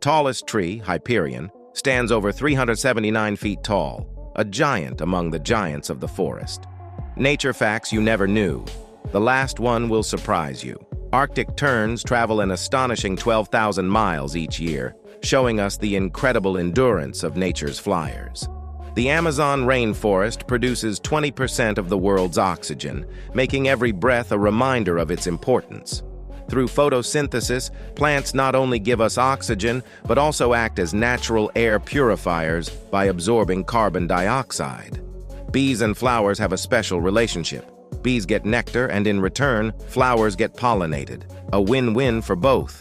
Tallest tree, Hyperion, stands over 379 feet tall, a giant among the giants of the forest. Nature facts you never knew. The last one will surprise you. Arctic terns travel an astonishing 12,000 miles each year, showing us the incredible endurance of nature's flyers. The Amazon rainforest produces 20% of the world's oxygen, making every breath a reminder of its importance. Through photosynthesis, plants not only give us oxygen, but also act as natural air purifiers by absorbing carbon dioxide. Bees and flowers have a special relationship. Bees get nectar, and in return, flowers get pollinated. A win-win for both.